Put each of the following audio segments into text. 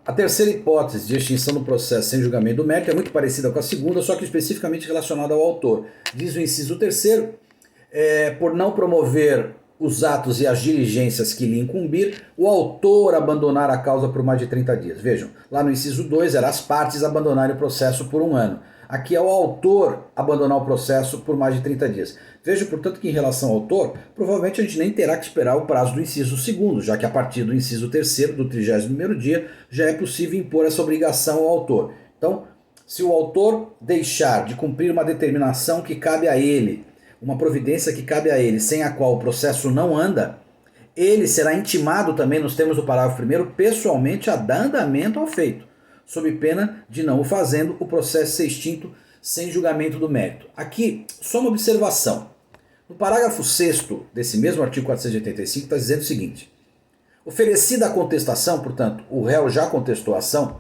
A terceira hipótese de extinção do processo sem julgamento do mérito é muito parecida com a segunda, só que especificamente relacionada ao autor. Diz o inciso terceiro, por não promover os atos e as diligências que lhe incumbir, o autor abandonar a causa por mais de 30 dias. Vejam, lá no inciso 2 era as partes abandonarem o processo por um ano. Aqui é o autor abandonar o processo por mais de 30 dias. Veja, portanto, que em relação ao autor, provavelmente a gente nem terá que esperar o prazo do inciso 2º, já que a partir do inciso 3º, do 31º dia, já é possível impor essa obrigação ao autor. Então, se o autor deixar de cumprir uma determinação que cabe a ele, uma providência que cabe a ele, sem a qual o processo não anda, ele será intimado também, nos termos do parágrafo 1º, pessoalmente a dar andamento ao feito, sob pena de não o fazendo, o processo ser extinto sem julgamento do mérito. Aqui, só uma observação. No parágrafo 6º desse mesmo artigo 485 está dizendo o seguinte: oferecida a contestação, portanto, o réu já contestou a ação,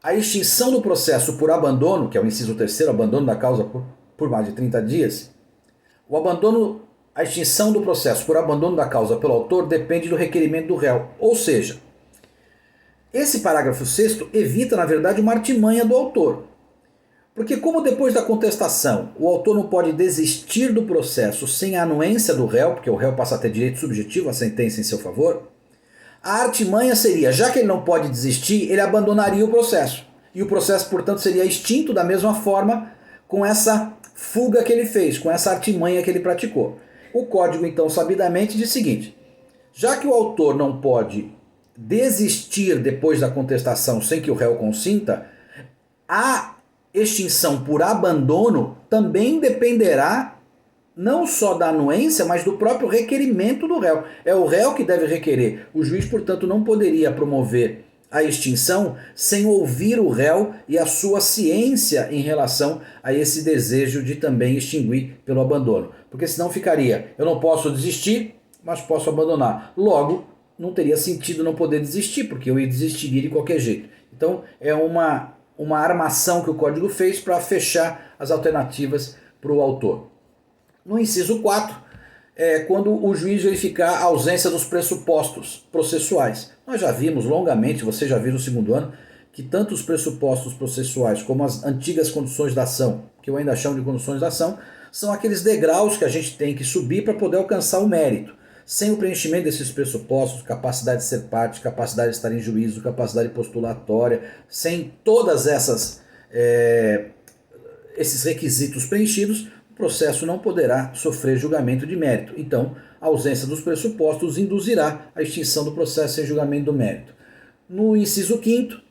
a extinção do processo por abandono, que é o inciso 3º, abandono da causa por mais de 30 dias, a extinção do processo por abandono da causa pelo autor depende do requerimento do réu. Ou seja, esse parágrafo 6º evita, na verdade, uma artimanha do autor. Porque como depois da contestação o autor não pode desistir do processo sem a anuência do réu, porque o réu passa a ter direito subjetivo à sentença em seu favor, a artimanha seria, já que ele não pode desistir, ele abandonaria o processo. E o processo, portanto, seria extinto da mesma forma com essa fuga que ele fez, com essa artimanha que ele praticou. O código, então, sabidamente diz o seguinte: já que o autor não pode desistir depois da contestação sem que o réu consinta, a extinção por abandono também dependerá não só da anuência, mas do próprio requerimento do réu. É o réu que deve requerer. O juiz, portanto, não poderia promover a extinção sem ouvir o réu e a sua ciência em relação a esse desejo de também extinguir pelo abandono. Porque senão ficaria, eu não posso desistir, mas posso abandonar. Logo, não teria sentido não poder desistir, porque eu desistiria de qualquer jeito. Então, é uma armação que o código fez para fechar as alternativas para o autor. No inciso 4, quando o juiz verificar a ausência dos pressupostos processuais. Nós já vimos longamente, você já viu no segundo ano, que tanto os pressupostos processuais como as antigas condições da ação, que eu ainda chamo de condições da ação, são aqueles degraus que a gente tem que subir para poder alcançar o mérito. Sem o preenchimento desses pressupostos, capacidade de ser parte, capacidade de estar em juízo, capacidade postulatória, sem todas esses requisitos preenchidos, o processo não poderá sofrer julgamento de mérito. Então, a ausência dos pressupostos induzirá a extinção do processo sem julgamento do mérito. No inciso 5º,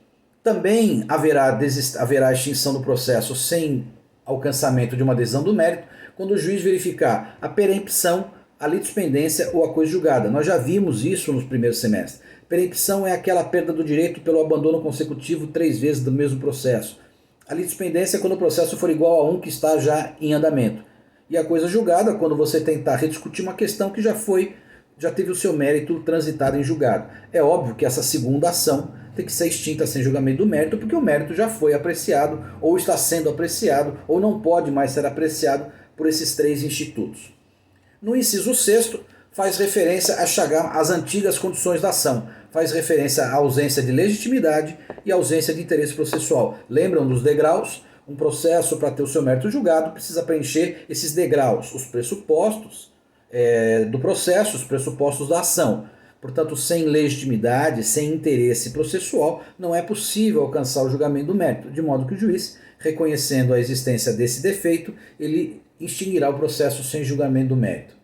também haverá extinção do processo sem alcançamento de uma decisão do mérito, quando o juiz verificar a perempção, a litispendência ou a coisa julgada. Nós já vimos isso nos primeiros semestres. Perempção é aquela perda do direito pelo abandono consecutivo 3 vezes do mesmo processo. A litispendência é quando o processo for igual a um que está já em andamento. E a coisa julgada, quando você tentar rediscutir uma questão que já teve o seu mérito transitado em julgado. É óbvio que essa segunda ação tem que ser extinta sem julgamento do mérito, porque o mérito já foi apreciado, ou está sendo apreciado, ou não pode mais ser apreciado por esses 3 institutos. No inciso 6º, faz referência às antigas condições da ação, faz referência à ausência de legitimidade e ausência de interesse processual. Lembram dos degraus? Um processo, para ter o seu mérito julgado, precisa preencher esses degraus, os pressupostos do processo, os pressupostos da ação. Portanto, sem legitimidade, sem interesse processual, não é possível alcançar o julgamento do mérito, de modo que o juiz, reconhecendo a existência desse defeito, ele extinguirá o processo sem julgamento do mérito.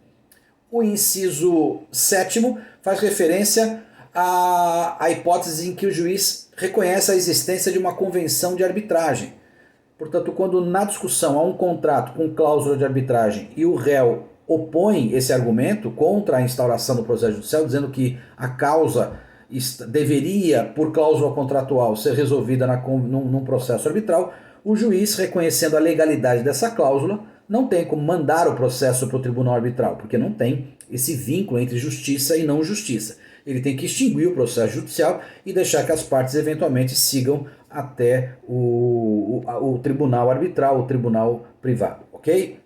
O inciso 7º faz referência à hipótese em que o juiz reconhece a existência de uma convenção de arbitragem. Portanto, quando na discussão há um contrato com cláusula de arbitragem e o réu opõe esse argumento contra a instauração do processo judicial, dizendo que a causa deveria, por cláusula contratual, ser resolvida num processo arbitral, o juiz, reconhecendo a legalidade dessa cláusula, não tem como mandar o processo para o tribunal arbitral, porque não tem esse vínculo entre justiça e não justiça. Ele tem que extinguir o processo judicial e deixar que as partes eventualmente sigam até o tribunal arbitral, o tribunal privado, ok?